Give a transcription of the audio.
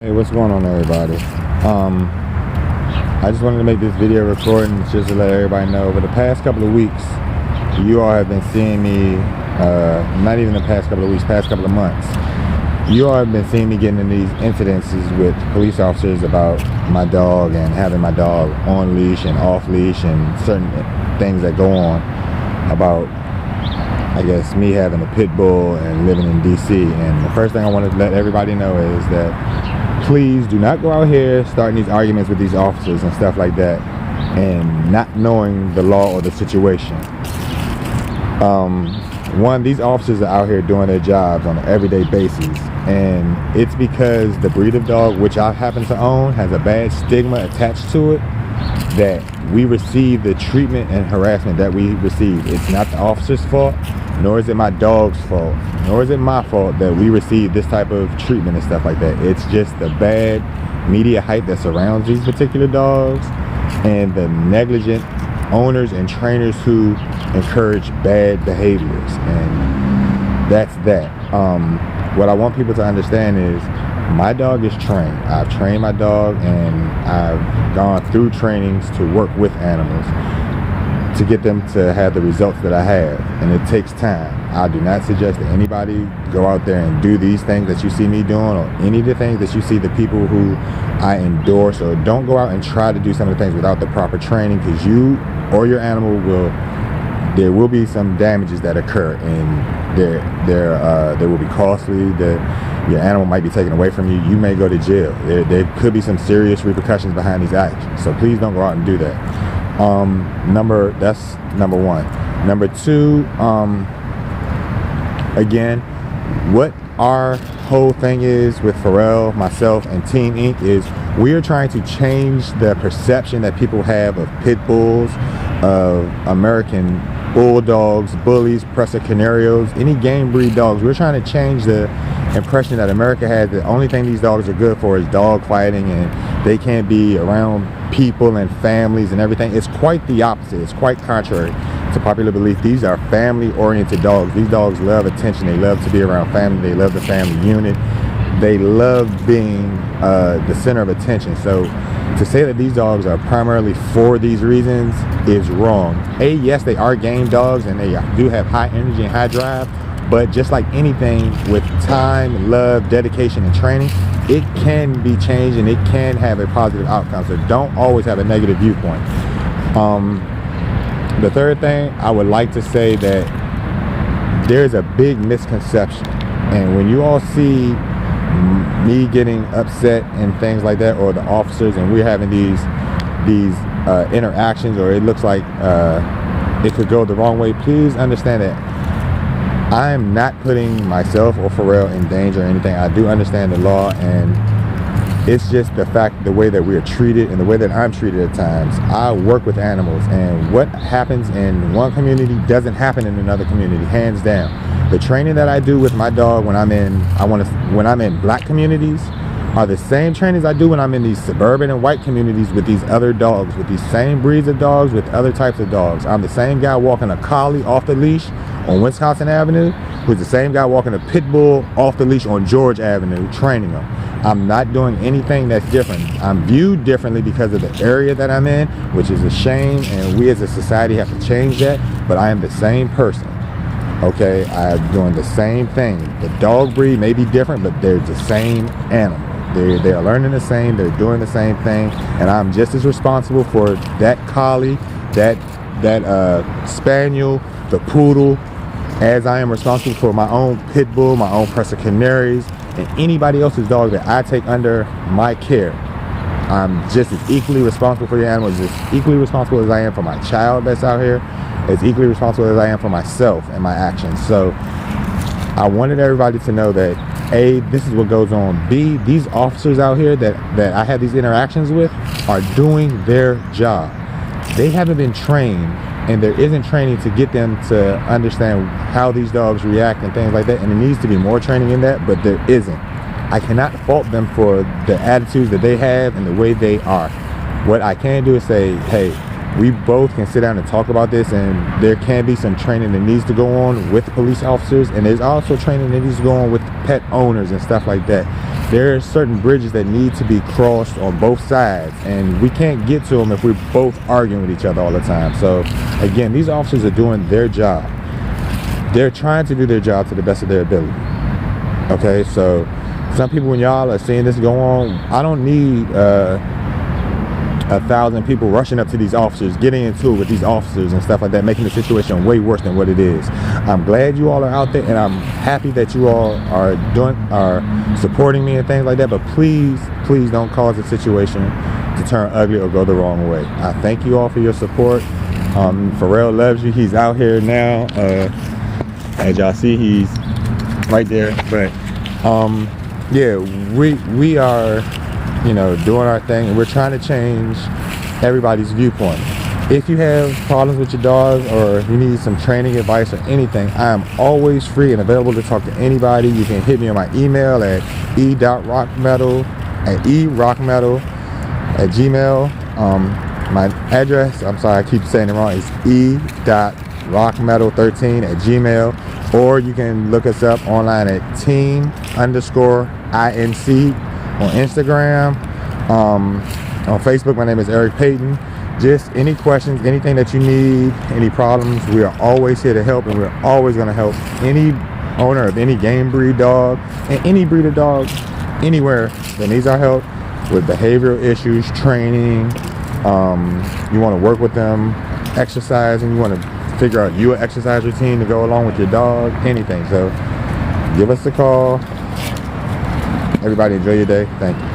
Hey, what's going on, everybody? I just wanted to make this video recording just to let everybody know over the past couple of weeks, you all have been seeing me, not even the past couple of weeks, past couple of months, you all have been seeing me getting in these incidences with police officers about my dog and having my dog on leash and off leash and certain things that go on about, I guess, me having a pit bull and living in DC. And the first thing I want to let everybody know is that please do not go out here starting these arguments with these officers and stuff like that and not knowing the law or the situation. One, these officers are out here doing their jobs on an everyday basis, and it's because the breed of dog which I happen to own has a bad stigma attached to it that we receive the treatment and harassment that we receive. It's not the officer's fault, nor is it my dog's fault, nor is it my fault that we receive this type of treatment and stuff like that. It's just the bad media hype that surrounds these particular dogs and the negligent owners and trainers who encourage bad behaviors. And that's that. What I want people to understand is my dog is trained. I've trained my dog, and I've gone through trainings to work with animals to get them to have the results that I have, and it takes time. I do not suggest that anybody go out there and do these things that you see me doing, or any of the things that you see the people who I endorse, or don't go out and try to do some of the things without the proper training, because you or your animal there will be some damages that occur, and they will be costly. Your animal might be taken away from you. You may go to jail. There could be some serious repercussions behind these actions. So please don't go out and do that. That's number one. Number two, again, what our whole thing is with Pharrell, myself, and Team Inc. is we are trying to change the perception that people have of pit bulls, of American bulldogs, bullies, Presa Canarios, any game breed dogs. We're trying to change the impression that America has. The only thing these dogs are good for is dog fighting, and they can't be around people and families and everything. It's quite the opposite. It's quite contrary to popular belief. These are family-oriented dogs. These dogs love attention. They love to be around family. They love the family unit. They love being the center of attention. So to say that these dogs are primarily for these reasons is wrong. Yes, they are game dogs, and they do have high energy and high drive, but just like anything, with time, love, dedication, and training, it can be changed and it can have a positive outcome. So don't always have a negative viewpoint. The third thing, I would like to say that there's a big misconception, and when you all see me getting upset and things like that, or the officers, and we're having these interactions, or it looks like it could go the wrong way, please understand that I am not putting myself or Pharrell in danger or anything. I do understand the law, and it's just the way that we are treated and the way that I'm treated at times. I work with animals, and what happens in one community doesn't happen in another community, hands down. The training that I do with my dog when I'm in black communities are the same trainings I do when I'm in these suburban and white communities with these other dogs, with these same breeds of dogs, with other types of dogs. I'm the same guy walking a collie off the leash on Wisconsin Avenue who's the same guy walking a pit bull off the leash on George Avenue, training them. I'm not doing anything that's different. I'm viewed differently because of the area that I'm in, which is a shame, and we as a society have to change that, but I am the same person. Okay, I'm doing the same thing. The dog breed may be different, but they're the same animal. They're learning the same, they're doing the same thing, and I'm just as responsible for that collie, that spaniel, the poodle, as I am responsible for my own pit bull, my own Presa Canaries, and anybody else's dog that I take under my care. I'm just as equally responsible for your animals, just equally responsible as I am for my child that's out here, as equally responsible as I am for myself and my actions. So I wanted everybody to know that A, this is what goes on. B, these officers out here that I have these interactions with are doing their job. They haven't been trained, and there isn't training to get them to understand how these dogs react and things like that, and there needs to be more training in that, but there isn't. I cannot fault them for the attitudes that they have and the way they are. What I can do is say, hey, we both can sit down and talk about this, and there can be some training that needs to go on with police officers, and there's also training that needs to go on with pet owners and stuff like that. there are certain bridges that need to be crossed on both sides, and we can't get to them if we're both arguing with each other all the time. So again, these officers are doing their job. They're trying to do their job to the best of their ability. Okay, so some people, when y'all are seeing this go on, I don't need 1,000 people rushing up to these officers, getting into it with these officers and stuff like that, making the situation way worse than what it is. I'm glad you all are out there, and I'm happy that you all are supporting me and things like that, but please don't cause the situation to turn ugly or go the wrong way. I thank you all for your support. Pharrell loves you. He's out here now. As y'all see, he's right there. But yeah, we are, you know, doing our thing, and we're trying to change everybody's viewpoint. If you have problems with your dog, or you need some training advice or anything, I am always free and available to talk to anybody. You can hit me on my email at e.rockmetal@gmail. My address, I'm sorry, I keep saying it wrong, is e.rockmetal13@gmail. Or you can look us up online at team_INC on Instagram. On Facebook, my name is Eric Payton. Just any questions, anything that you need, any problems, we are always here to help, and we're always going to help any owner of any game breed dog and any breed of dog anywhere that needs our help with behavioral issues, training. You want to work with them, exercising, you want to figure out your exercise routine to go along with your dog, anything. So give us a call. Everybody enjoy your day. Thank you.